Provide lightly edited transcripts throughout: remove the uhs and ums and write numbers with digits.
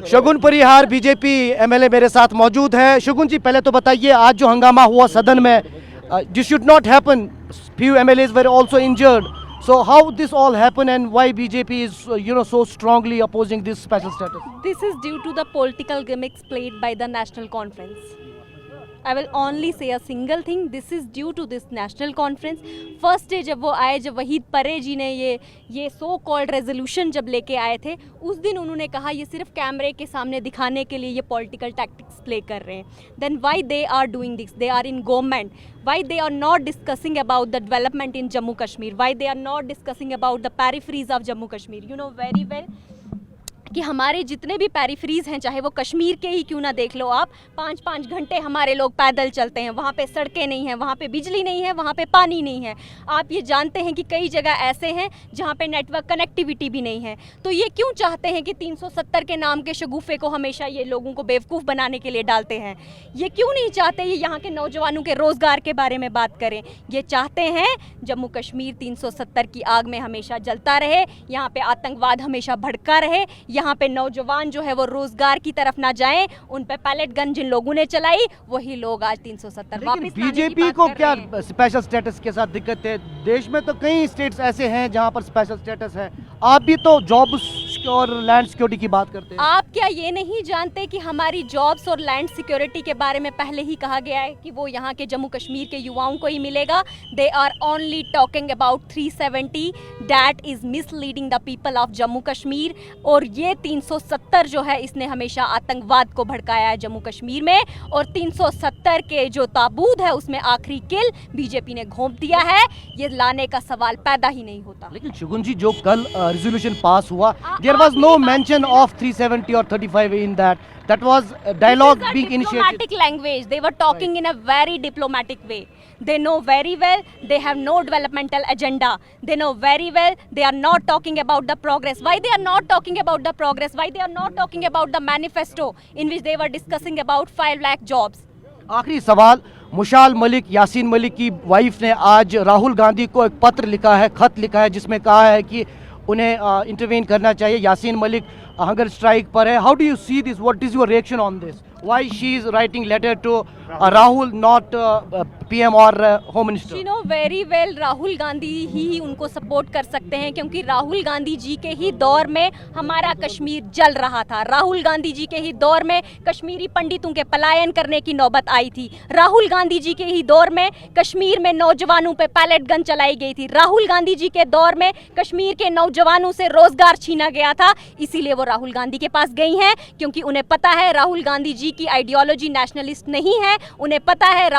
शगुन परिहार BJP MLA मेरे साथ मौजूद है। शगुन जी, पहले तो बताइए, आज जो हंगामा हुआ सदन में, this should not happen, few MLAs were also injured, so how this all happened and why BJP is so strongly opposing this special status? This is due to the political gimmicks played by the National Conference. I will only say a single thing. This is due to this National Conference. First day जब वो आए, जब वहीद परे जी ने ये so called resolution जब लेके आए थे, उस दिन उन्होंने कहा ये सिर्फ कैमरे के सामने दिखाने के लिए ये पॉलिटिकल टैक्टिक्स प्ले कर रहे हैं. Then why they are doing this? They are in government. Why they are not discussing about the development in Jammu Kashmir? Why they are not discussing about the peripheries of Jammu Kashmir? You know very well कि हमारे जितने भी peripheries हैं, चाहे वो कश्मीर के ही क्यों ना देख लो आप, 5-5 घंटे हमारे लोग पैदल चलते हैं, वहाँ पे सड़कें नहीं हैं, वहाँ पे बिजली नहीं है, वहाँ पे पानी नहीं है. आप ये जानते हैं कि कई जगह ऐसे हैं जहाँ पे नेटवर्क कनेक्टिविटी भी नहीं है. तो ये क्यों चाहते हैं कि 370 के नाम के शगुफे को हमेशा ये लोगों को बेवकूफ़ बनाने के लिए डालते हैं? ये क्यों नहीं चाहते ये यहाँ के नौजवानों के रोज़गार के बारे में बात करें? ये चाहते हैं जम्मू कश्मीर 370 की आग में हमेशा जलता रहे, यहाँ पे आतंकवाद हमेशा भड़का रहे, यहाँ पे नौजवान जो है वो रोजगार की तरफ ना जाएं. उन पे पैलेट गन जिन लोगों ने चलाई वही लोग आज 370 वापस. बीजेपी को क्या स्पेशल स्टेटस के साथ दिक्कत है? देश में तो कई स्टेट्स ऐसे हैं जहां पर स्पेशल स्टेटस है. आप भी तो जॉब्स और लैंड सिक्योरिटी की बात करते हैं. आप क्या ये नहीं जानते कि हमारी जॉब्स और लैंड सिक्योरिटी के बारे में पहले ही कहा गया है कि वो यहाँ के जम्मू कश्मीर के युवाओं को ही मिलेगा? They are only talking about 370. That is misleading the people of Jammu Kashmir. और ये 370 जो है इसने हमेशा आतंकवाद को भड़काया है जम्मू कश्मीर में. और 370 के जो ताबूत है उसमें आखिरी किल बीजेपी ने घोंप दिया है. ये लाने का सवाल पैदा ही नहीं होता. लेकिन शगुन जी, जो कल रेजोल्यूशन पास हुआ, there was no mention of 370 और 35 in that. That was a dialogue being initiated. Diplomatic language. They were talking in a very diplomatic way. They know very well they have no developmental agenda. They know very well they are not talking about the progress. Why they are not talking about the progress? Why they are not talking about the manifesto in which they were discussing about 5 lakh jobs? आखिरी सवाल, मुशाल मलिक, यासीन मलिक की wife ने आज राहुल गांधी को एक पत्र लिखा है, खत लिखा है, जिसमें कहा है कि उन्हें इंटरवेन करना चाहिए. यासीन मलिक हंगर स्ट्राइक पर है. How do you see this? What is your reaction on this? Why she is writing letter to Rahul, not PM or Home Minister? You know very well Rahul Gandhi ही उनको सपोर्ट कर सकते हैं, क्योंकि राहुल गांधी जी के ही दौर में हमारा कश्मीर जल रहा था. राहुल गांधी जी के ही दौर में कश्मीरी पंडितों के पलायन करने की नौबत आई थी. राहुल गांधी जी के ही दौर में कश्मीर में नौजवानों पे पैलेट गन चलाई गई थी. राहुल गांधी जी के दौर में कश्मीर के नौजवानों से रोजगार छीना गया था. इसीलिए वो राहुल गांधी के पास गई हैं, क्योंकि उन्हें पता है राहुल गांधी जी की आइडियोलॉजी नेशनलिस्ट नहीं है. उन्हें पता है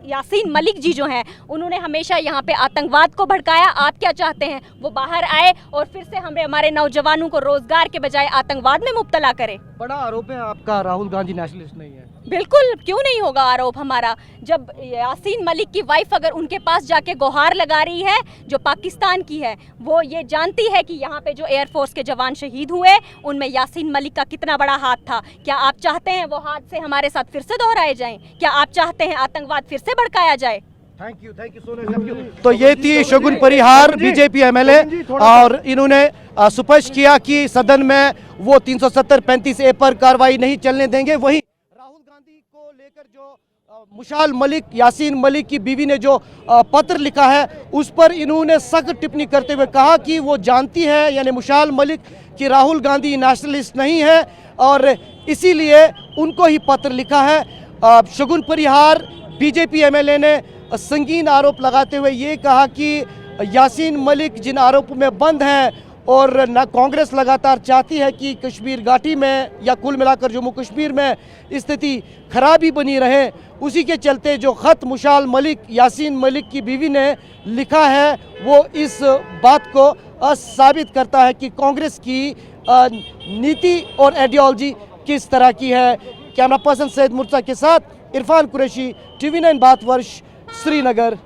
यासीन मलिक जी जो हैं उन्होंने हमेशा यहाँ पे आतंकवाद को भड़काया. आप क्या चाहते हैं? वो बाहर आए और फिर से हमारे नौजवानों को रोजगार के बजाय आतंकवाद में मुब्तला करे. बड़ा आरोप है आपका, राहुल गांधी नेशनलिस्ट नहीं है. बिल्कुल, क्यों नहीं होगा आरोप हमारा? जब यासीन मलिक की वाइफ अगर उनके पास जाके गुहार लगा रही है, जो पाकिस्तान की है, वो ये जानती है कि यहाँ पे जो एयरफोर्स के जवान शहीद हुए उनमें यासीन मलिक का कितना बड़ा हाथ था. क्या आप चाहते हैं वो हाथ से हमारे साथ फिर से दोहराए जाएं? क्या आप चाहते हैं आतंकवाद फिर से भड़काया जाए? Thank you so much. तो ये थी शगुन परिहार, बीजेपी एमएलए, और इन्होंने स्पष्ट किया कि सदन में वो 370-35A पर कार्रवाई नहीं चलने देंगे. वहीं राहुल गांधी को लेकर जो मुशाल मलिक, यासीन मलिक की बीवी ने जो पत्र लिखा है, उस पर इन्होंने सख्त टिप्पणी करते हुए कहा कि वो जानती है, यानी मुशाल मलिक, कि राहुल गांधी नेशनलिस्ट नहीं है और इसीलिए उनको ही पत्र लिखा है. शगुन परिहार बीजेपी एमएलए ने संगीन आरोप लगाते हुए ये कहा कि यासीन मलिक जिन आरोपों में बंद हैं और ना कांग्रेस लगातार चाहती है कि कश्मीर घाटी में या कुल मिलाकर जम्मू कश्मीर में स्थिति खराबी बनी रहे, उसी के चलते जो ख़त मुशाल मलिक, यासीन मलिक की बीवी ने लिखा है, वो इस बात को साबित करता है कि कांग्रेस की नीति और आइडियोलॉजी किस तरह की है. कैमरा पर्सन सैयद मुर्तज़ा के साथ इरफान कुरैशी, TV9 भारतवर्ष, श्रीनगर.